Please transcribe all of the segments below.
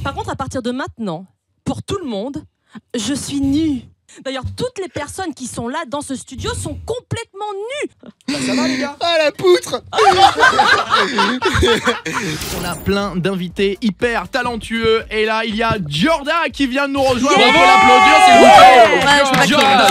Par contre, à partir de maintenant, pour tout le monde, je suis nue. D'ailleurs, toutes les personnes qui sont là dans ce studio sont complètement nues. Bah, ça va les gars? Ah la poutre. On a plein d'invités hyper talentueux et là il y a Jorda qui vient de nous rejoindre. Yeah. On peut l'applaudir s'il vous plaît. Jorda,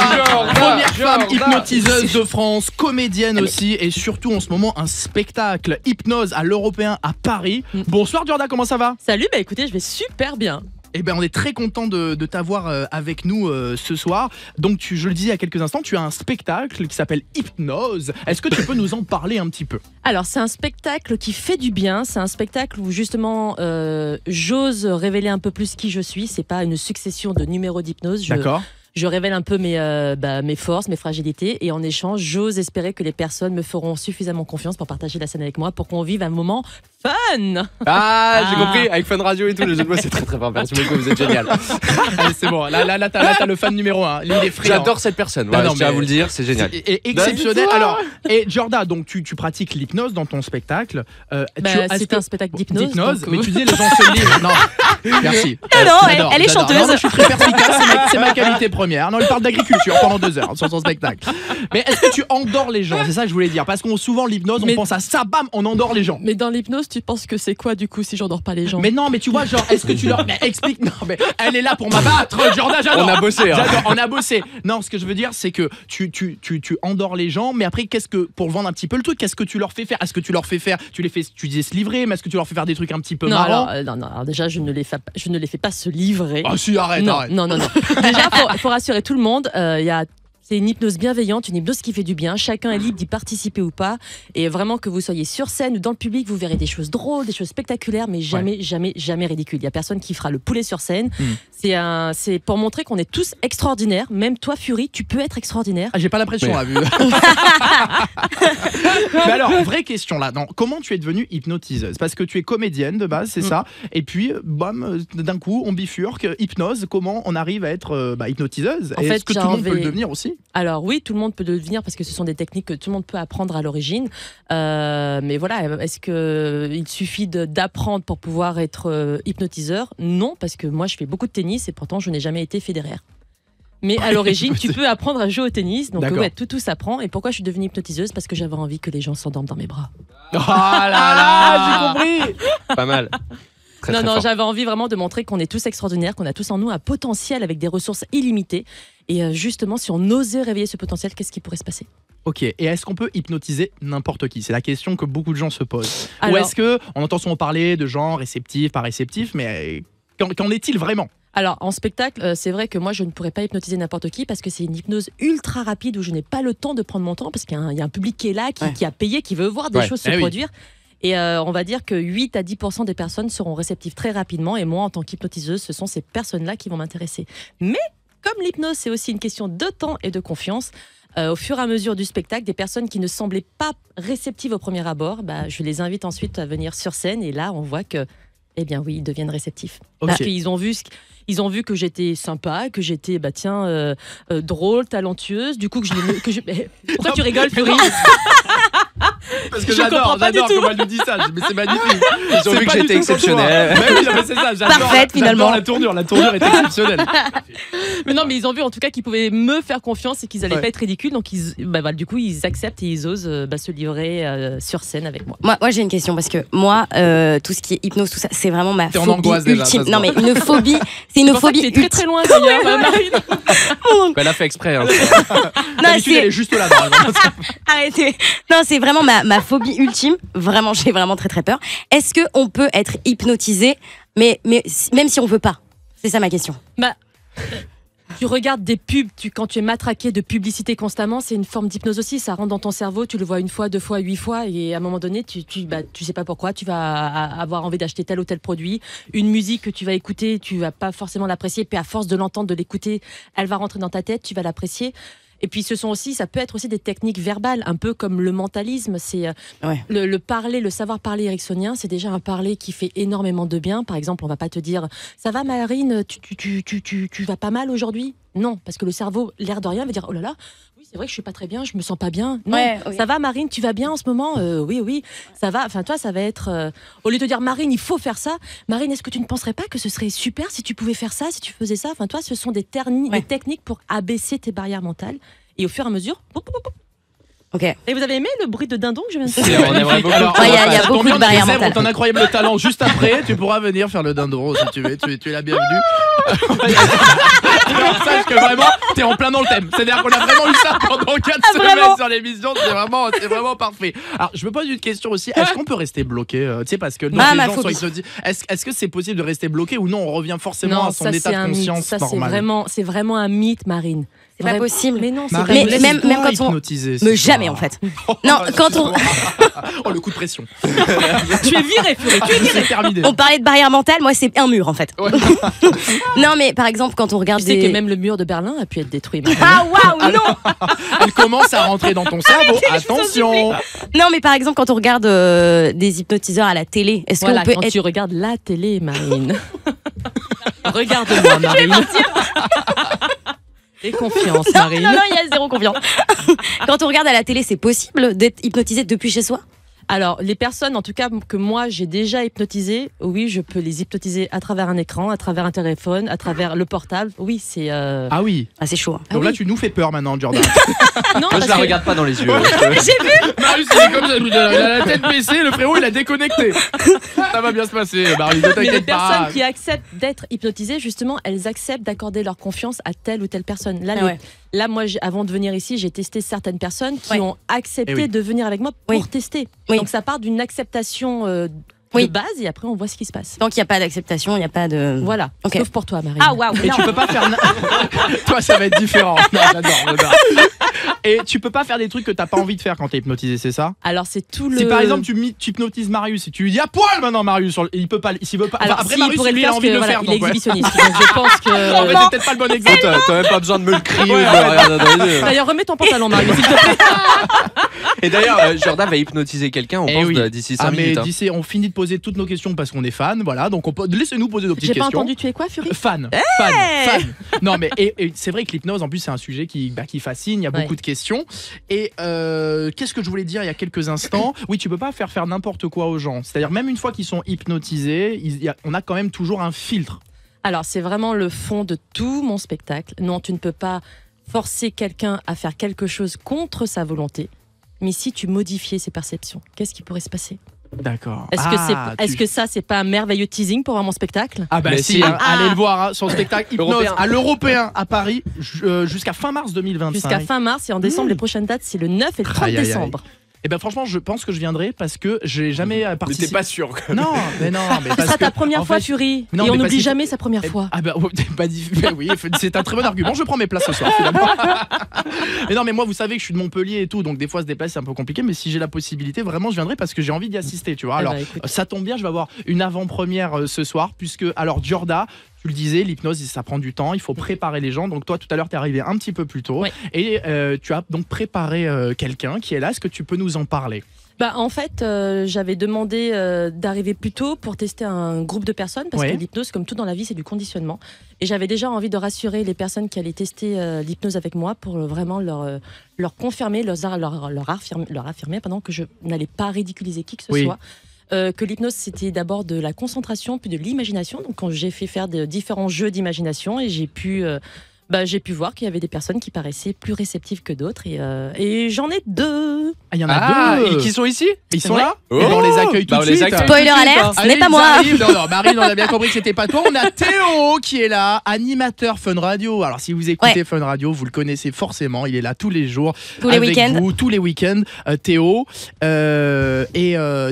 Première femme Jorda. hypnotiseuse de France, comédienne aussi et surtout en ce moment un spectacle hypnose à l'Européen à Paris. Bonsoir Jorda, comment ça va? Salut, bah écoutez, je vais super bien. Eh ben, on est très content de t'avoir avec nous ce soir. Donc, je le disais il y a quelques instants, tu as un spectacle qui s'appelle Hypnose. Est-ce que tu peux nous en parler un petit peu? Alors, c'est un spectacle qui fait du bien. C'est un spectacle où justement, j'ose révéler un peu plus qui je suis. C'est pas une succession de numéros d'hypnose. D'accord. Je révèle un peu mes forces, mes fragilités, et en échange, j'ose espérer que les personnes me feront suffisamment confiance pour partager la scène avec moi, pour qu'on vive un moment fun. Ah, j'ai compris, avec Fun Radio et tout, le jeu de mots c'est très très fort. Merci beaucoup, vous êtes génial. Allez, c'est bon, là t'as le fan numéro 1. Il est friand. J'adore cette personne, Non, voilà, non, je tiens à mais vous le dire, c'est génial. Et exceptionnel. Alors, et Jorda, donc tu pratiques l'hypnose dans ton spectacle. C'est un spectacle d'hypnose. donc, mais tu dis les gens se livrent. Non, merci. Non, J'adore, elle est j'adore. chanteuse. Non, moi, je suis très perspicace, c'est ma qualité première. Non, il parle d'agriculture pendant 2 heures sur son spectacle. Mais est-ce que tu endors les gens? C'est ça que je voulais dire. Parce qu'on souvent l'hypnose, on pense à ça, bam, on endort les gens. Mais dans l'hypnose, tu penses que c'est quoi du coup si j'endors pas les gens? Mais non, mais tu vois, genre, est-ce que tu leur. Mais explique, non, mais elle est là pour m'abattre, Jordan, j'adore. On a bossé, hein. J'adore, on a bossé. Non, ce que je veux dire, c'est que tu endors les gens, mais après, pour vendre un petit peu le truc, qu'est-ce que tu leur fais faire? Est-ce que tu leur fais faire, tu disais se livrer, mais est-ce que tu leur fais faire des trucs un petit peu marrants? Alors déjà, je ne les fais pas se livrer. Ah si, arrête. Non. Déjà, faut rassurer tout le monde. C'est une hypnose bienveillante, une hypnose qui fait du bien. Chacun est libre d'y participer ou pas. Et vraiment, que vous soyez sur scène ou dans le public, vous verrez des choses drôles, des choses spectaculaires, mais jamais ridicules. Il n'y a personne qui fera le poulet sur scène. C'est pour montrer qu'on est tous extraordinaires. Même toi, Fury, tu peux être extraordinaire. Ah, j'ai pas l'impression, là, vu. Mais alors, vraie question là, comment tu es devenue hypnotiseuse? Parce que tu es comédienne de base, c'est ça. Et puis, bam, d'un coup, on bifurque, hypnose. Comment on arrive à être hypnotiseuse? En fait, est-ce que tout le monde peut le devenir aussi? Alors oui, tout le monde peut le devenir parce que ce sont des techniques que tout le monde peut apprendre à l'origine. Mais voilà, est-ce qu'il suffit d'apprendre pour pouvoir être hypnotiseur? Non, parce que moi je fais beaucoup de tennis et pourtant je n'ai jamais été Federer. Mais à l'origine, tu peux apprendre à jouer au tennis. Donc ouais, tout s'apprend. Et pourquoi je suis devenue hypnotiseuse? Parce que j'avais envie que les gens s'endorment dans mes bras. Oh là là, j'ai compris. Pas mal. Très non, fort. j'avais envie vraiment de montrer qu'on est tous extraordinaires, qu'on a tous en nous un potentiel avec des ressources illimitées. Et justement, si on osait réveiller ce potentiel, qu'est-ce qui pourrait se passer? Ok, et est-ce qu'on peut hypnotiser n'importe qui? C'est la question que beaucoup de gens se posent. Alors, ou est-ce qu'on entend souvent parler de gens réceptifs, pas réceptifs, mais qu'en est-il vraiment? Alors, en spectacle, c'est vrai que moi, je ne pourrais pas hypnotiser n'importe qui parce que c'est une hypnose ultra rapide où je n'ai pas le temps de prendre mon temps parce qu'il y a un public qui est là, qui a payé, qui veut voir des choses se produire. Et on va dire que 8 à 10% des personnes seront réceptives très rapidement. Et moi, en tant qu'hypnotiseuse, ce sont ces personnes-là qui vont m'intéresser. Mais comme l'hypnose, c'est aussi une question de temps et de confiance, au fur et à mesure du spectacle, des personnes qui ne semblaient pas réceptives au premier abord, je les invite ensuite à venir sur scène. Et là, on voit que, eh bien oui, ils deviennent réceptifs. Parce qu'ils ont vu que j'étais sympa, que j'étais drôle, talentueuse. Du coup, pourquoi tu rigoles, Fury? Parce que Je comprends pas du tout. comment elle nous dit ça, mais c'est magnifique. Ils ont vu que j'étais exceptionnel. Mais oui, non, mais c'est ça, Parfaite, finalement. La tournure est exceptionnelle. Mais non, mais ils ont vu en tout cas qu'ils pouvaient me faire confiance et qu'ils allaient pas être ridicules. Donc du coup, ils acceptent et ils osent se livrer sur scène avec moi. Moi j'ai une question parce que moi, tout ce qui est hypnose, tout ça, c'est vraiment ma T'es en phobie angoisse déjà, ultime. ça se Non voit. mais une phobie, c'est une phobie C'est très très loin d'ailleurs, Marine. Elle a fait exprès. Hein. Non, D'habitude, elle est juste là, normalement. Arrêtez. Non, c'est vraiment ma phobie ultime. Vraiment, j'ai vraiment très très peur. Est-ce que on peut être hypnotisé, mais même si on veut pas? C'est ça ma question. Tu regardes des pubs, quand tu es matraqué de publicité constamment, c'est une forme d'hypnose aussi. Ça rentre dans ton cerveau, tu le vois 1 fois, 2 fois, 8 fois, et à un moment donné, tu sais pas pourquoi, tu vas avoir envie d'acheter tel ou tel produit. Une musique que tu vas écouter, tu vas pas forcément l'apprécier, puis à force de l'entendre, de l'écouter, elle va rentrer dans ta tête, tu vas l'apprécier. Et puis ça peut être aussi des techniques verbales, un peu comme le mentalisme. C'est le parler, le savoir parler ericksonien, c'est déjà un parler qui fait énormément de bien. Par exemple, on va pas te dire « ça va Marine, tu vas pas mal aujourd'hui ?» Non, parce que le cerveau, l'air de rien, va dire oh là là, oui, c'est vrai que je suis pas très bien, je me sens pas bien. Non, Ouais, oui. ça va, Marine, tu vas bien en ce moment Oui, ça va. Enfin, toi, ça va être. Au lieu de dire Marine, il faut faire ça. Marine, est-ce que tu ne penserais pas que ce serait super si tu pouvais faire ça, si tu faisais ça? Enfin, toi, ce sont des techniques pour abaisser tes barrières mentales. Et au fur et à mesure. Ok. Et vous avez aimé le bruit de dindon que je viens de C'est- faire? on aimerait beaucoup. Alors, Ouais, y a ça beaucoup tombe de bien, barrières les zèbres mentales. ont un incroyable talent. Juste après, tu pourras venir faire le dindon si tu veux. Tu es la bienvenue. Alors, sache que vraiment, t'es en plein dans le thème. C'est-à-dire qu'on a vraiment eu ça pendant 4 semaines vraiment sur l'émission. C'est vraiment parfait. Alors, je me pose une question aussi. Est-ce qu'on peut rester bloqué? Tu sais, parce que donc, les ma gens sont phobie. hypnotisés. Est-ce que c'est possible de rester bloqué ou non? On revient forcément à son ça, état c'est de un mythe. conscience Ça, normal. c'est vraiment un mythe, Marine. C'est pas possible. Mais non, c'est Marie, pas Mais même quand on- hypnotiser, Mais c'est jamais ça. en fait. Non, quand on Oh, le coup de pression. Tu es viré, Fury. Tu es viré. C'est terminé. on parlait de barrière mentale, moi c'est un mur en fait. Ouais. Non mais par exemple quand on regarde Tu sais des que même le mur de Berlin a pu être détruit. Marine. Ah waouh non. Elle commence à rentrer dans ton cerveau. Attention. Non mais par exemple quand on regarde des hypnotiseurs à la télé, est-ce Voilà, qu'on peut quand être tu regardes la télé, Marine. Regarde-moi, Marine. Et confiance, Marine. Non, il y a zéro confiance. Quand on regarde à la télé, c'est possible d'être hypnotisé depuis chez soi? Alors, les personnes, en tout cas, que moi, j'ai déjà hypnotisées, oui, je peux les hypnotiser à travers un écran, à travers un téléphone, à travers le portable. Oui, c'est... Ah oui. Ah, c'est chaud. Hein. Donc Ah là, oui. tu nous fais peur maintenant, Jordan. Non, Moi, parce je la que- regarde pas dans les yeux. Marius, il est comme ça. Il a la tête baissée. Le frérot, il a déconnecté. Ça va bien se passer, Marius. Ne Mais les t'inquiète pas. personnes qui acceptent d'être hypnotisées, justement, elles acceptent d'accorder leur confiance à telle ou telle personne. Là, Ah ouais. là moi, avant de venir ici, j'ai testé certaines personnes qui Ouais. ont accepté Eh oui. de venir avec moi pour Oui. tester. Oui. Donc ça part d'une acceptation Oui. de base et après on voit ce qui se passe. Tant qu'il n'y a pas d'acceptation, il n'y a pas de. Voilà, Ok. sauf pour toi, Marine. Ah waouh. Et non. tu peux pas faire. Toi, ça va être différent. Non, j'adore. Et tu peux pas faire des trucs que t'as pas envie de faire quand t'es hypnotisé, c'est ça? Alors c'est tout le... Si par exemple tu hypnotises Marius et tu lui dis à poil maintenant Marius, il peut pas, s'il veut pas. Alors, Enfin, après si, Marius, pourrait lui, il le a faire envie de le parce que, faire. voilà, il est donc, ouais. exhibitionniste. Donc je pense Non, mais que... c'est peut-être pas le bon exemple. T'as même pas besoin de me le crier Ouais, ou de me regarder dans les yeux. D'ailleurs, remets ton pantalon, Marius, s'il te plaît. Et d'ailleurs, Jordan va hypnotiser quelqu'un, on Eh pense, oui. d'ici 5 Ah mais minutes. hein. d'ici, on finit de poser toutes nos questions parce qu'on est fan, voilà. Donc laissez-nous poser nos petites J'ai pas questions. entendu, tu es quoi, Fury? Fan. Non mais et c'est vrai que l'hypnose en plus c'est un sujet qui fascine, il y a beaucoup de questions. Et qu'est-ce que je voulais dire il y a quelques instants? Oui, tu peux pas faire n'importe quoi aux gens. C'est-à-dire même une fois qu'ils sont hypnotisés, on a quand même toujours un filtre. Alors, c'est vraiment le fond de tout mon spectacle. Non, tu ne peux pas forcer quelqu'un à faire quelque chose contre sa volonté. Mais si tu modifiais ses perceptions, qu'est-ce qui pourrait se passer? D'accord. Est-ce que ça, c'est pas un merveilleux teasing pour voir mon spectacle? Ah bah Mais si, si. hein, allez le voir, hein, son spectacle Hypnose Européen. à l'Européen à Paris jusqu'à fin mars 2025. Jusqu'à fin mars et en décembre, les prochaines dates, c'est le 9 et le 30 Aïe, aïe, aïe. décembre. Et ben franchement, je pense que je viendrai parce que j'ai jamais Mais participé. t'es pas sûr. quand même. Non, mais non, mais Ce parce sera ta que, première en fois, fait, Fury. non, Et on mais parce n'oublie qu'il faut- jamais sa première fois. Ah bah oui, c'est un très bon argument. Je prends mes places ce soir finalement. Mais non, mais moi vous savez que je suis de Montpellier et tout, donc des fois se déplacer c'est un peu compliqué. Mais si j'ai la possibilité, vraiment je viendrai parce que j'ai envie d'y assister, tu vois. Eh Alors ben, écoute. ça tombe bien, je vais avoir une avant-première ce soir puisque alors Jordan. Tu le disais, l'hypnose, ça prend du temps, il faut préparer les gens. Donc toi, tout à l'heure, tu es arrivé un petit peu plus tôt. Oui. Et tu as donc préparé quelqu'un qui est là. Est-ce que tu peux nous en parler? Bah, en fait, j'avais demandé d'arriver plus tôt pour tester un groupe de personnes parce Ouais. que l'hypnose, comme tout dans la vie, c'est du conditionnement. Et j'avais déjà envie de rassurer les personnes qui allaient tester l'hypnose avec moi pour vraiment leur confirmer, leur affirmer que je n'allais pas ridiculiser qui que ce Oui. soit. Que l'hypnose, c'était d'abord de la concentration, puis de l'imagination. Donc, quand j'ai fait faire de différents jeux d'imagination et j'ai pu voir qu'il y avait des personnes qui paraissaient plus réceptives que d'autres. Et j'en ai 2. Ah, il y en a deux. Et qui sont ici? Ils sont Ouais. là. Et ben, on les accueille tout Bah, de on les suite. accueille. Spoiler tout de suite, alert, hein. ce Allez, n'est pas ils moi. arrivent. Non, Marine, on a bien compris que c'était pas toi. On a Théo qui est là, animateur Fun Radio. Alors, si vous écoutez Ouais. Fun Radio, vous le connaissez forcément. Il est là tous les jours. Tous les avec week-ends. vous, tous les week-ends, Théo.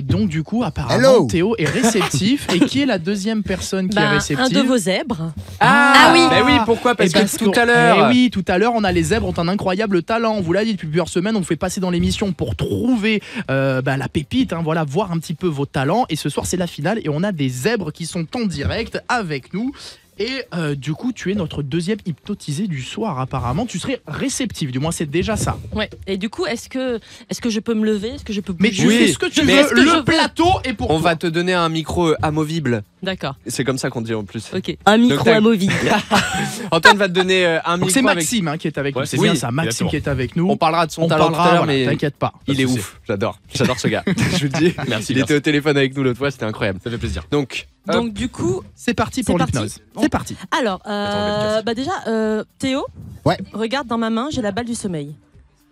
Donc, du coup, apparemment, Hello. Théo est réceptif. Et qui est la deuxième personne qui est Un réceptive? de vos zèbres. Ah oui. Bah oui, pourquoi? Parce Et que tout à l'heure. Eh oui, tout à l'heure, on a les zèbres ont un incroyable talent. On vous l'a dit depuis plusieurs semaines. On vous fait passer dans l'émission pour trouver la pépite. Hein, voilà, voir un petit peu vos talents. Et ce soir, c'est la finale. Et on a des zèbres qui sont en direct avec nous. Et du coup, tu es notre deuxième hypnotisé du soir. Apparemment, tu serais réceptif. Du moins, c'est déjà ça. Ouais. Et du coup, est-ce que je peux me lever? Est-ce que je peux Mais bouger? tu Oui. fais ce que tu Mais veux. est-ce que je Le veux plateau est pour On toi. va te donner un micro amovible. D'accord. C'est comme ça qu'on dit en plus. Ok. Un micro amovible. Antoine va te donner un micro. C'est Maxime qui est avec nous. C'est bien ça, Maxime qui est avec nous. On parlera de son talent tout à l'heure, mais t'inquiète pas. Il est ouf. J'adore ce gars. Je vous le dis. Merci. Il était au téléphone avec nous l'autre fois, c'était incroyable. Ça fait plaisir. Donc du coup, c'est parti pour l'hypnose. C'est parti. Alors, déjà, Théo, regarde dans ma main, j'ai la balle du sommeil.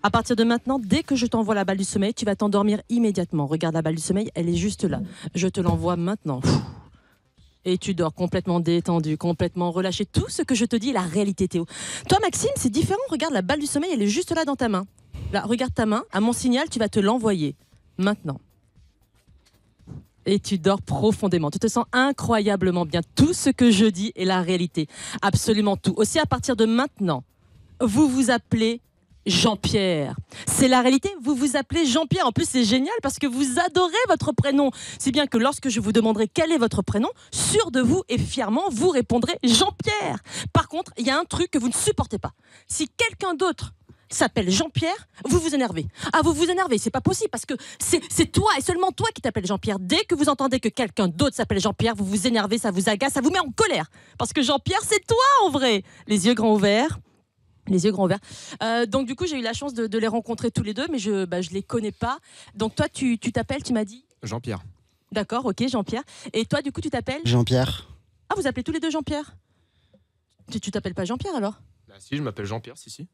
À partir de maintenant, dès que je t'envoie la balle du sommeil, tu vas t'endormir immédiatement. Regarde la balle du sommeil, elle est juste là. Je te l'envoie maintenant. Et tu dors complètement détendu, complètement relâché. Tout ce que je te dis est la réalité, Théo. Toi, Maxime, c'est différent. Regarde, la balle du sommeil, elle est juste là dans ta main. Là, regarde ta main. À mon signal, tu vas te l'envoyer. Maintenant. Et tu dors profondément. Tu te sens incroyablement bien. Tout ce que je dis est la réalité. Absolument tout. Aussi, à partir de maintenant, vous vous appelez Jean-Pierre. C'est la réalité, vous vous appelez Jean-Pierre. En plus, c'est génial parce que vous adorez votre prénom. Si bien que lorsque je vous demanderai quel est votre prénom, sûr de vous et fièrement, vous répondrez Jean-Pierre. Par contre, il y a un truc que vous ne supportez pas. Si quelqu'un d'autre s'appelle Jean-Pierre, vous vous énervez. Ah, vous vous énervez, c'est pas possible parce que c'est toi et seulement toi qui t'appelles Jean-Pierre. Dès que vous entendez que quelqu'un d'autre s'appelle Jean-Pierre, vous vous énervez, ça vous agace, ça vous met en colère. Parce que Jean-Pierre, c'est toi en vrai. Les yeux grands ouverts. Les yeux grands ouverts. Donc du coup, j'ai eu la chance de les rencontrer tous les deux, mais je les connais pas. Donc toi, tu t'appelles, tu m'as dit Jean-Pierre. D'accord, ok, Jean-Pierre. Et toi, du coup, tu t'appelles Jean-Pierre. Ah, vous appelez tous les deux Jean-Pierre. Tu t'appelles pas Jean-Pierre alors? Bah si, je m'appelle Jean-Pierre, si. Tu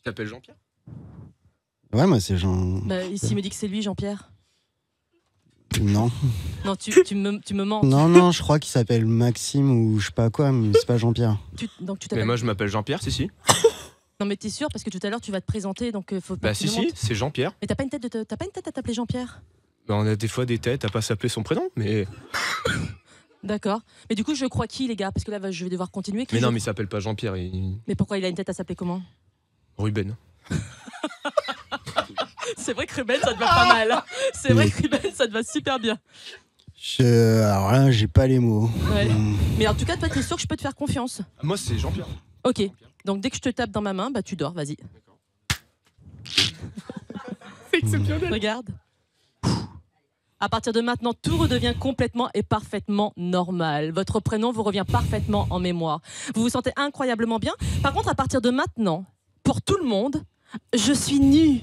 t'appelles Jean-Pierre? Ouais, moi c'est Jean... Bah, ici, il me dit que c'est lui, Jean-Pierre. Non. Non, tu me mens. Non, je crois qu'il s'appelle Maxime ou je sais pas quoi, mais c'est pas Jean-Pierre. Donc tu Mais t'appelles... moi je m'appelle Jean-Pierre, si. Non mais t'es sûr parce que tout à l'heure tu vas te présenter donc faut pas. Bah si, c'est Jean-Pierre. Mais t'as pas une tête à t'appeler Jean-Pierre? Bah on a des fois des têtes à pas s'appeler son prénom, mais. D'accord. Mais du coup je crois qui les gars? Parce que là je vais devoir continuer. Mais non, mais il s'appelle pas Jean-Pierre. Mais pourquoi il a une tête à s'appeler comment? Ruben. C'est vrai que Ruben ça te va pas mal. C'est vrai que Ruben ça te va super bien. Alors là, j'ai pas les mots. Ouais. Mais en tout cas, toi, t'es sûr que je peux te faire confiance? Moi, c'est Jean-Pierre. Ok. Donc, dès que je te tape dans ma main, bah, tu dors, vas-y. C'est exceptionnel. Regarde. À partir de maintenant, tout redevient complètement et parfaitement normal. Votre prénom vous revient parfaitement en mémoire. Vous vous sentez incroyablement bien. Par contre, à partir de maintenant, pour tout le monde, je suis nue.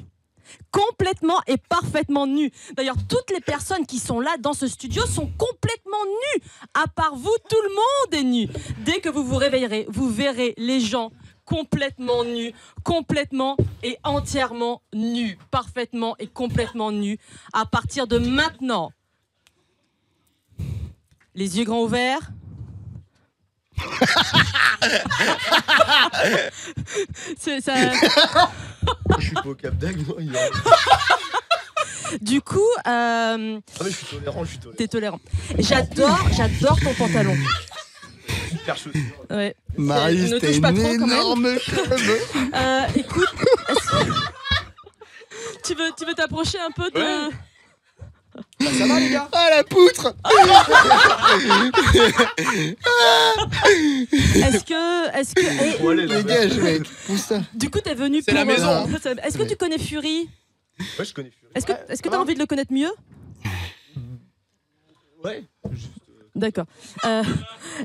Complètement et parfaitement nue. D'ailleurs, toutes les personnes qui sont là dans ce studio sont complètement nues. À part vous, tout le monde est nu. Dès que vous vous réveillerez, vous verrez les gens complètement nus, complètement et entièrement nus, parfaitement et complètement nus. À partir de maintenant, les yeux grands ouverts. C'est ça. Je suis pas au Cap d'Agde, moi. Du coup, mais je suis tolérant, T'es tolérant. J'adore ton pantalon. Super chaussure. Ouais. Marius, Ne t'es touche pas une trop, quand même. énorme crème. Écoute, tu veux t'approcher un peu de... Ouais. Bah, ça va les gars? Ah, la poutre. Est-ce que Dégage, mec. Pousse ça. du coup t'es venu C'est pour la maison. Est-ce que tu connais Fury? Ouais, je connais Fury. Est-ce que t'as envie de le connaître mieux? Ouais. D'accord.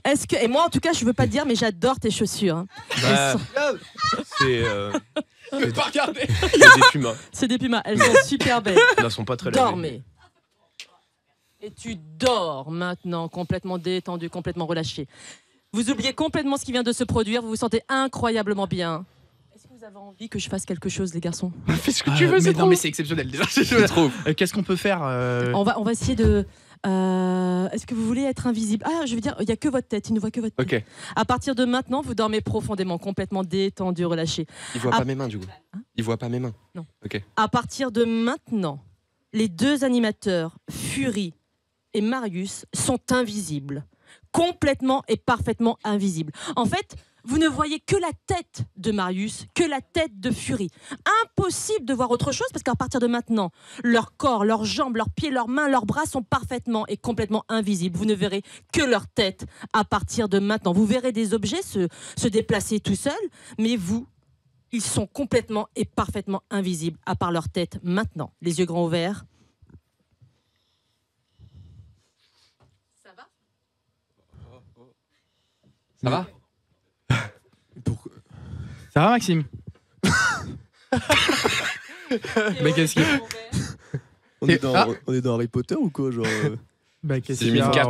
Est-ce que et moi en tout cas je veux pas te dire mais j'adore tes chaussures. Hein. Bah, c'est. Pas regarder. C'est des pumas. C'est des pumas. Elles sont super belles. Elles sont pas très lavées. Dormez. Et tu dors maintenant, complètement détendu, complètement relâché. Vous oubliez complètement ce qui vient de se produire, vous vous sentez incroyablement bien. Est-ce que vous avez envie que je fasse quelque chose, les garçons? Fais ce que tu veux, mais non, mais c'est exceptionnel déjà. Je trouve. Qu'est-ce qu'on peut faire On va essayer de... Est-ce que vous voulez être invisible? Ah, je veux dire, il n'y a que votre tête, il ne voit que votre tête. Ok. À partir de maintenant, vous dormez profondément, complètement détendu, relâché. Il voit pas mes mains du coup. Il voit pas mes mains. Non. Ok. À partir de maintenant, les deux animateurs, Fury et Marius, sont invisibles. Complètement et parfaitement invisibles. En fait, vous ne voyez que la tête de Marius, que la tête de Fury. Impossible de voir autre chose parce qu'à partir de maintenant, leur corps, leurs jambes, leurs pieds, leurs mains, leurs bras sont parfaitement et complètement invisibles. Vous ne verrez que leur tête à partir de maintenant. Vous verrez des objets se déplacer tout seuls, mais vous, ils sont complètement et parfaitement invisibles à part leur tête maintenant. Les yeux grands ouverts. Ça va? Ça va? Pourquoi? Ça va, Maxime? Mais qu'est-ce qu'il y a? On est dans Harry Potter ou quoi, genre Bah, qu'est-ce C'est qu'il y a? mis une cape.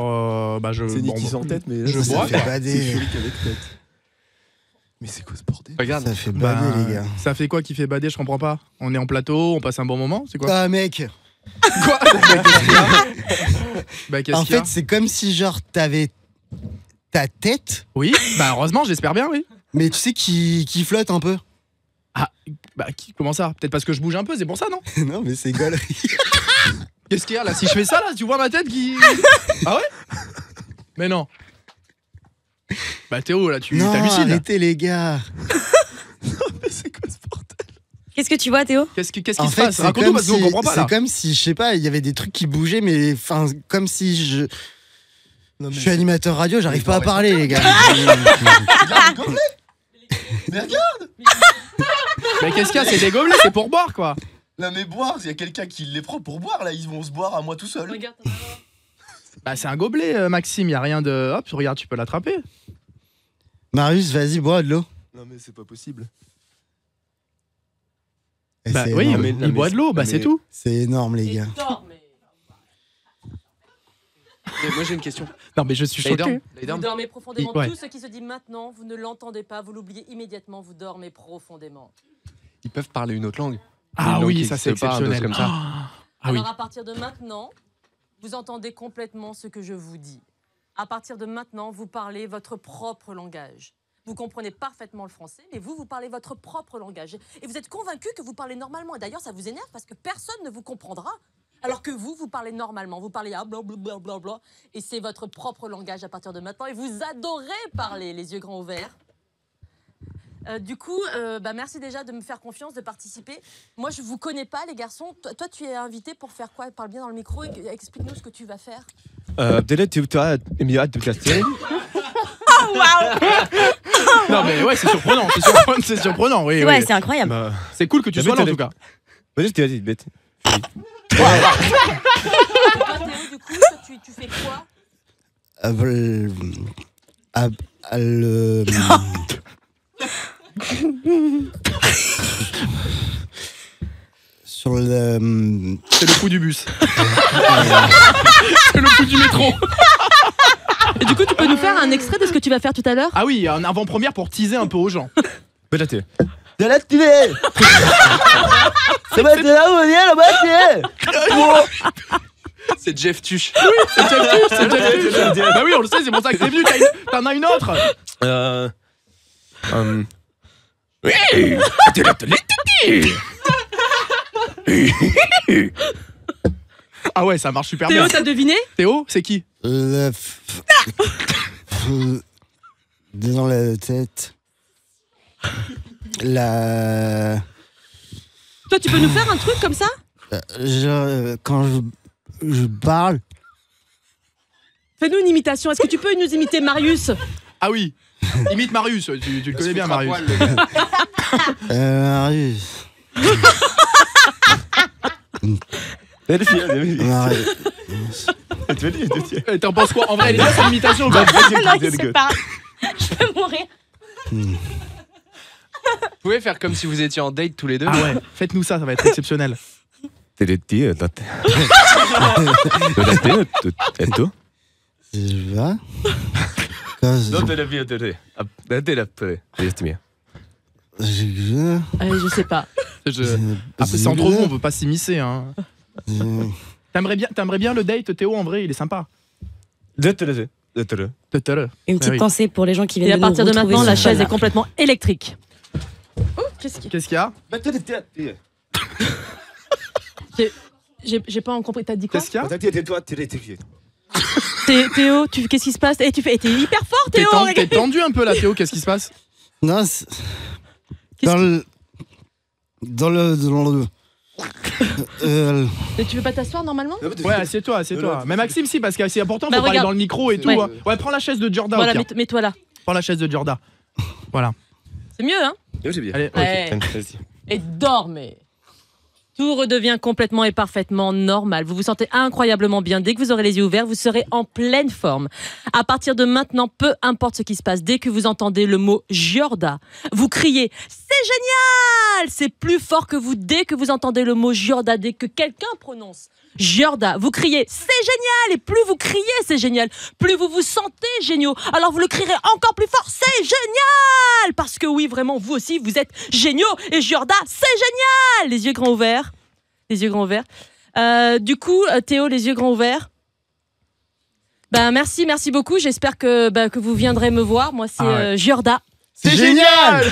c'est Nicky sans tête, mais là, je ça bois, fait quoi. bader. C'est Félix avec tête. Mais c'est quoi ce bordel? Regarde. Ça fait Bah, bader, les gars. Ça fait quoi qui fait bader? Je comprends pas. On est en plateau, on passe un bon moment, c'est quoi? Ah, mec. Quoi? Bah, qu'est-ce En qu'il y a? fait, c'est comme si, genre, t'avais ta tête, Oui, bah heureusement, j'espère bien, oui. mais tu sais, qui flotte un peu. Ah, bah comment ça? Peut-être parce que je bouge un peu, c'est pour ça, non? Non, mais c'est gaulerie. Qu'est-ce qu'il y a là? Si je fais ça, là, tu vois ma tête qui... Ah ouais? Mais non. Bah Théo, là, tu Non, t'hallucines. là. arrêtez, les gars. Mais c'est quoi ce bordel? Qu'est-ce que tu vois, Théo? Qu'est-ce qui En se fait, passe? c'est Raconte-nous comme parce qu'on si, comprend pas, là. c'est comme si, je sais pas, il y avait des trucs qui bougeaient, mais enfin, comme si je suis animateur radio, j'arrive pas à parler, les gars. Mais regarde! Mais qu'est-ce qu'il y a? C'est des gobelets, c'est pour boire, quoi. Non mais boire, il y a quelqu'un qui les prend pour boire là, ils vont se boire à moi tout seul. Regarde. Bah c'est un gobelet, Maxime, y a rien de... Hop, regarde, tu peux l'attraper. Marius, vas-y, bois de l'eau. Non mais c'est pas possible. Et Bah c'est oui, énorme. il boit de l'eau, bah mais- c'est tout. C'est énorme, les gars. Moi j'ai une question. Non mais je suis choqué. Laidorm. Vous dormez profondément. Ouais. Tout ce qui se dit maintenant, vous ne l'entendez pas, vous l'oubliez immédiatement, vous dormez profondément. Ils peuvent parler une autre langue. Ah Une langue oui, qui ça c'est existe pas, un dos exceptionnel. comme ça. Ah oui. Alors à partir de maintenant, vous entendez complètement ce que je vous dis. À partir de maintenant, vous parlez votre propre langage. Vous comprenez parfaitement le français, mais vous parlez votre propre langage. Et vous êtes convaincu que vous parlez normalement. Et d'ailleurs, ça vous énerve parce que personne ne vous comprendra. Alors que vous parlez normalement. Vous parlez à blablabla. Et c'est votre propre langage à partir de maintenant. Et vous adorez parler, les yeux grands ouverts. Du coup, merci déjà de me faire confiance, de participer. Moi, je vous connais pas, les garçons. Toi, tu es invité pour faire quoi? Parle bien dans le micro et explique-nous ce que tu vas faire. Non mais ouais, c'est surprenant, c'est surprenant, oui. Ouais, oui. c'est incroyable. C'est cool que tu sois là en tout cas. Toi, Théo, du coup, toi, tu fais quoi? Sur le... C'est le coup du bus. C'est le coup du métro. Et du coup, tu peux nous faire un extrait de ce que tu vas faire tout à l'heure? Ah oui, un avant-première pour teaser un peu aux gens. C'est Jeff Tuch. C'est Jeff Tuch. Bah oui, on le sait, c'est pour ça que t'es venu. T'en as une autre? Ah ouais, ça marche super Théo, bien. t'as deviné? Théo, c'est qui? Dans la tête. La... Toi, tu peux nous faire un truc comme ça? Quand je parle... Fais-nous une imitation. Est-ce que tu peux nous imiter Marius? Ah oui. Imite Marius, tu le connais bien Marius. Marius. T'en penses quoi? En vrai, elle est bien cette imitation ou pas? Non, il sait pas. Je peux mourir. Vous pouvez faire comme si vous étiez en date tous les deux. Ah ouais, faites-nous ça, ça va être exceptionnel. Je vais... Je sais pas. Après, c'est entre vous, on veut pas s'immiscer. Hein. T'aimerais bien le date, Théo, en vrai, il est sympa. Une Ah petite oui. pensée pour les gens qui Et viennent à partir de nous retrouver maintenant, la sur chaise est Insta. complètement électrique. Oh, qu'est-ce qu'il y a? Qu'est-ce qu'il y a? J'ai pas compris. T'as dit quoi? Qu'est-ce qu'il y a? Théo, qu'est-ce qui se passe? Et tu fais, t'es hyper fort, Théo. T'es tendu un peu là, Théo, qu'est-ce qui se passe? Non, dans le... Mais tu veux pas t'asseoir normalement? Ouais, assieds-toi. Mais Maxime, si, parce que c'est important, faut Bah, parler regarde. dans le micro et tout. Ouais. Ouais, prends la chaise de Jordan. Voilà, au pire. mets-toi là. Prends la chaise de Jordan. Voilà. C'est mieux, hein? Allez, Ouais. Et dormez. Tout redevient complètement et parfaitement normal. Vous vous sentez incroyablement bien. Dès que vous aurez les yeux ouverts, vous serez en pleine forme. À partir de maintenant, peu importe ce qui se passe, dès que vous entendez le mot Giorda, vous criez « C'est génial !» C'est plus fort que vous dès que vous entendez le mot Giorda, dès que quelqu'un prononce Giorda, vous criez « C'est génial !» Et plus vous criez « C'est génial !» plus vous vous sentez géniaux. Alors vous le crierez encore plus fort « C'est génial !» Parce que oui, vraiment, vous aussi, vous êtes géniaux. Et Giorda, c'est génial ! Les yeux grands ouverts. Les yeux grands ouverts. Du coup, Théo, les yeux grands ouverts. Merci beaucoup. J'espère que vous viendrez me voir. Moi, c'est Giorda. C'est génial.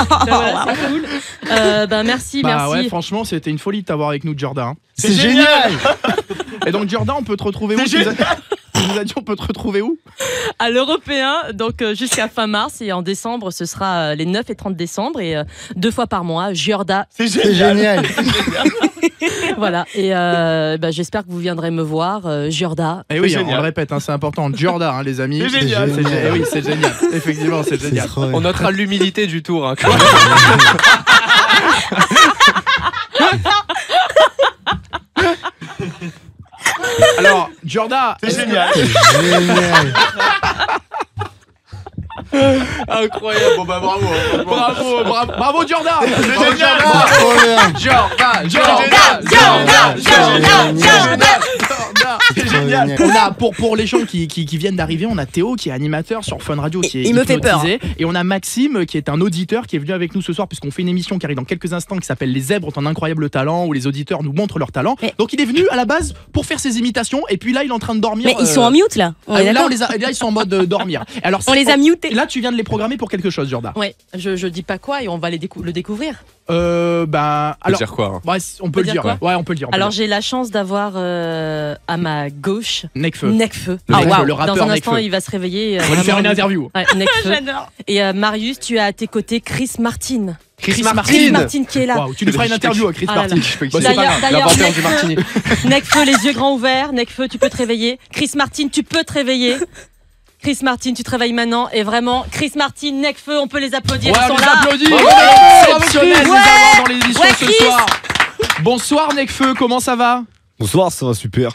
Voilà, c'est cool. Merci. Ouais, franchement, c'était une folie de t'avoir avec nous, Giorda. Hein. C'est génial. Et donc, Giorda, on peut te retrouver où? Tu nous as dit, on peut te retrouver où? À l'Européen, donc jusqu'à fin mars. Et en décembre, ce sera les 9 et 30 décembre. Et 2 fois par mois, Giorda. C'est génial. Voilà. Et j'espère que vous viendrez me voir, Giorda. Et oui, on le répète, hein, c'est important. Giorda, hein, les amis. C'est génial. Oui, c'est génial. Effectivement, c'est génial. On notera l'humilité du tour. Hein, Alors, Giorda, c'est génial. Incroyable. Bon bravo. Bravo Giorda. C'est génial. C'est génial. On a pour les gens qui viennent d'arriver, on a Théo qui est animateur sur Fun Radio, qui est il me fait peur. Et on a Maxime qui est un auditeur qui est venu avec nous ce soir puisqu'on fait une émission qui arrive dans quelques instants qui s'appelle Les Zèbres ont un incroyable talent, où les auditeurs nous montrent leur talent. Donc il est venu à la base pour faire ses imitations et puis là il est en train de dormir. Mais ils sont en mute là. Là ils sont en mode dormir. Alors on les a mutés. Là tu viens de les programmer pour quelque chose, Giorda. Ouais, je dis pas quoi et on va le découvrir. Alors dire quoi, hein. Ouais, on peut le dire. Ouais, on peut le dire. Alors j'ai la chance d'avoir à ma gauche Nekfeu. Le rappeur. dans un instant, Nekfeu. il va se réveiller. On va lui faire une interview. Ouais, Nekfeu. J'adore. Et Marius, tu as à tes côtés Chris Martin. Chris Martin qui est là. Wow, tu nous feras une interview à Chris Martin. D'ailleurs, L'inventeur du martini. Nekfeu, les yeux grands ouverts. Nekfeu, tu peux te réveiller. Chris Martin, tu peux te réveiller. Chris Martin, tu te réveilles maintenant. Et vraiment, Chris Martin, Nekfeu, on peut les applaudir. Ouais, ils sont on les là. applaudit. Exceptionnel de les avoir dans l'émission ce soir. Bonsoir Nekfeu, comment ça va? Bonsoir, ça va super.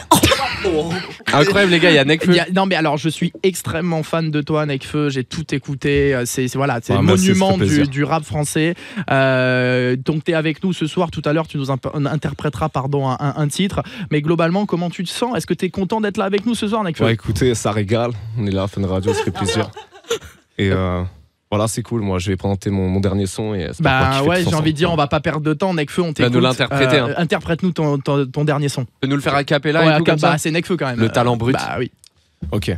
Incroyable les gars, il y a Nekfeu. Non mais alors je suis extrêmement fan de toi Nekfeu, j'ai tout écouté, c'est le merci, monument ça fait plaisir. du rap français. Donc tu es avec nous ce soir, tout à l'heure tu nous interpréteras un titre, mais globalement comment tu te sens? Est-ce que tu es content d'être là avec nous ce soir Nekfeu? Ouais, écoutez, ça régale, on est là, Fun Radio, ça fait plaisir. Et voilà, c'est cool, moi je vais présenter mon dernier son. Et j'ai envie de dire, on va pas perdre de temps, Nekfeu, on t'écoute. nous l'interpréter. Interprète-nous ton dernier son. Tu peux nous le faire a cappella et tout comme ça. C'est Nekfeu quand même. Le talent brut. Bah oui. Ok.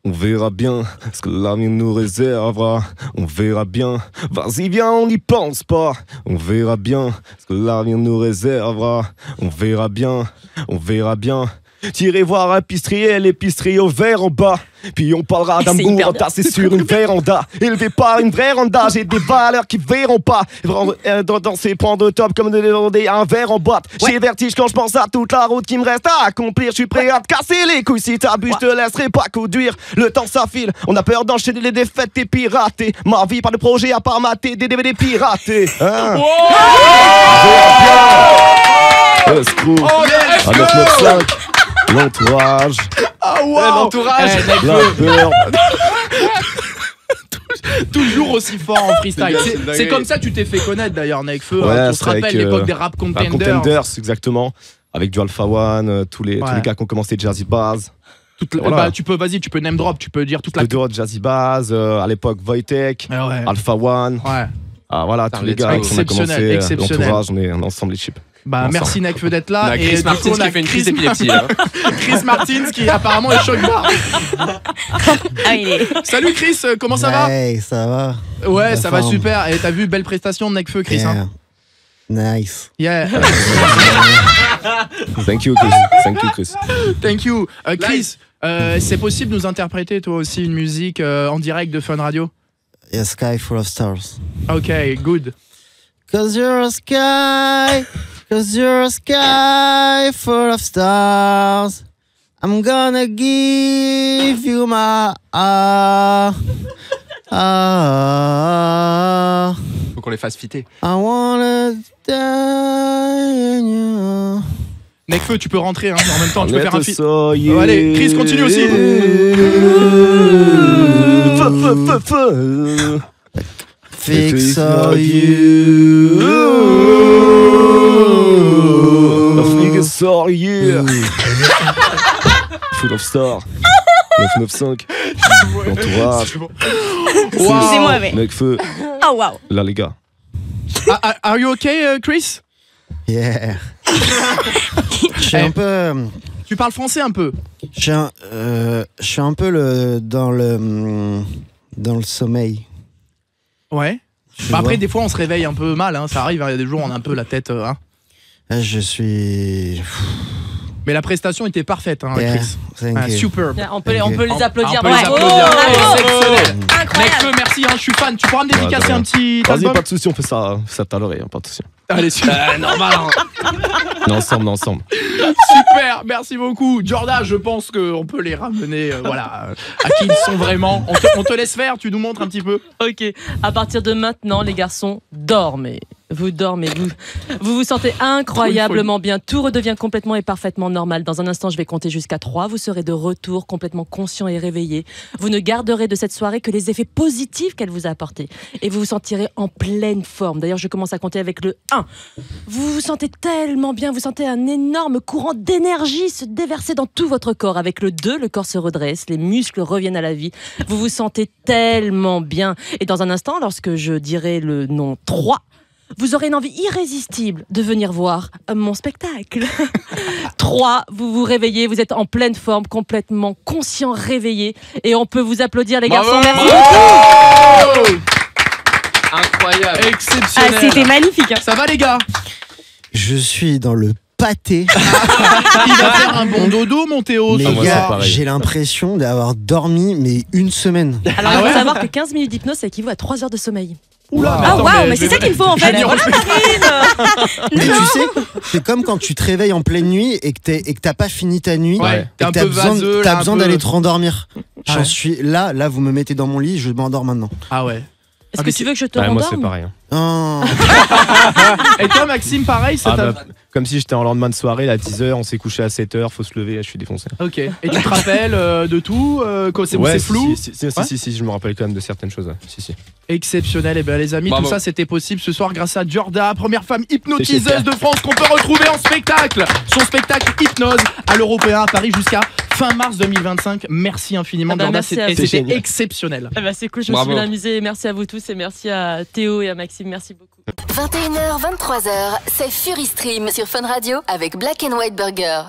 On verra bien ce que l'avenir nous réservera. On verra bien. Vas-y, viens, on n'y pense pas. On verra bien ce que l'avenir nous réservera. On verra bien. On verra bien. Tirez voir un pistrier, l'épicerie au verre en bas. Puis on parlera d'amour entassé sur une véranda. Élevé par une vraie ronda, j'ai des valeurs qui verront pas. Danser, prendre top comme de un verre en boîte. J'ai vertige quand je pense à toute la route qui me reste à accomplir. Je suis prêt à te casser les couilles si t'abuses, je te laisserai pas conduire. Le temps s'affile, on a peur d'enchaîner les défaites et pirater. Ma vie, pas de projet à part mater des DVD piratés. Hein? Escroc, à 995. L'entourage. Ah wow. L'entourage. Toujours aussi fort en freestyle. C'est comme ça que tu t'es fait connaître d'ailleurs, Nekfeu. Ouais, on se rappelle l'époque des Rap Contenders. Exactement. Avec du Alpha One, tous les gars qui ont commencé Jazzy Bass. Tu peux name drop, tu peux dire toute la. Jazzy Bass, à l'époque Wojtek, Alpha One. Ouais. Ah voilà, tous les gars qui ont commencé l'entourage, on est ensemble les chips. Merci Nekfeu d'être là. Et Chris Martin qui fait une crise d'épilepsie. Chris Martin qui apparemment est choc barre. Salut Chris, comment ça va? Hey, ça va. Ouais, ça va super. Et t'as vu, belle prestation de Nekfeu, Chris. Yeah. Nice. Yeah. Thank you Chris. Thank you. Chris, c'est possible de nous interpréter toi aussi une musique en direct de Fun Radio? A sky full of stars. Ok, good. Cause you're a sky full of stars. I'm gonna give you my qu'on les fasse fitter. I wanna die in you. Nekfeu, tu peux rentrer hein, en même temps, tu peux faire un feat. Oh, allez, Chris, continue aussi. Fix on you. Fix on you. Full of Star. 995. L'entourage. Excusez-moi, mais. Nekfeu. Oh, waouh. Là, les gars. Are you okay, Chris? Yeah. Je suis un peu. Tu parles français un peu? Je suis un peu dans le sommeil. Ouais. Bah après, des fois, on se réveille un peu mal. Hein. Ça arrive, il y a des jours où on a un peu la tête. Hein. Je suis. Mais la prestation était parfaite, hein, Chris. Super. On peut les applaudir. On peut les applaudir. Exceptionnel. Incroyable. Nekfeu, merci, hein, je suis fan. Tu pourras me dédicacer un petit Vas-y, album? pas de soucis, on fait ça tout à l'heure, pas de soucis. Allez, super. Normal. Hein. On est ensemble. Super, merci beaucoup. Jordan, je pense qu'on peut les ramener à qui ils sont vraiment. On te laisse faire, tu nous montres un petit peu. Ok, à partir de maintenant, les garçons, dormez. Vous dormez, vous vous sentez incroyablement bien. Tout redevient complètement et parfaitement normal. Dans un instant, je vais compter jusqu'à 3. Vous serez de retour complètement conscient et réveillé. Vous ne garderez de cette soirée que les effets positifs qu'elle vous a apportés. Et vous vous sentirez en pleine forme. D'ailleurs, je commence à compter avec le 1. Vous vous sentez tellement bien. Vous sentez un énorme courant d'énergie se déverser dans tout votre corps. Avec le 2, le corps se redresse. Les muscles reviennent à la vie. Vous vous sentez tellement bien. Et dans un instant, lorsque je dirai le nom 3, vous aurez une envie irrésistible de venir voir mon spectacle. 3, vous vous réveillez, vous êtes en pleine forme, complètement conscient, réveillé. Et on peut vous applaudir, les garçons. Merci beaucoup. Incroyable. Exceptionnel. Ah, c'était magnifique. Hein. Ça va, les gars? Je suis dans le pâté. Il va faire un bon dodo, mon Théo. Les ce moi, gars, soir. c'est pareil. j'ai l'impression d'avoir dormi mais une semaine. Alors, il faut savoir que 15 minutes d'hypnose, ça équivaut à 3 heures de sommeil. Oula, Ah, attends, waouh, mais c'est ça qu'il me faut en fait. vais Voilà, Mais tu sais, c'est comme quand tu te réveilles en pleine nuit et que t'as pas fini ta nuit. Ouais, Et t'es que un t'as peu besoin, vaseux, t'as là, besoin un peu. d'aller te rendormir. Ah J'en ouais. suis là, vous me mettez dans mon lit, je m'endors maintenant. Ah ouais. Est-ce que tu veux que je te Moi, rendorme? c'est pareil. Oh. Et toi, Maxime, pareil, ça t'a... Comme si j'étais en lendemain de soirée, à 10h, on s'est couché à 7h, faut se lever, je suis défoncé. Ok. Et tu te rappelles de tout quand c'est flou? Si, je me rappelle quand même de certaines choses. Ouais. Si. Exceptionnel. Et bien, les amis, Bravo. tout ça, c'était possible ce soir grâce à Jorda, première femme C'est hypnotiseuse super. de France qu'on peut retrouver en spectacle. Son spectacle Hypnose à l'Européen à Paris jusqu'à fin mars 2025. Merci infiniment, Ah bah, Jorda. merci à vous. C'était génial. exceptionnel. Ah bah, c'est cool, je me Bravo. suis bien amusée. Merci à vous tous et merci à Théo et à Maxime. Merci beaucoup. 21h, 23h, c'est Fury Stream sur Fun Radio avec Black & White Burger.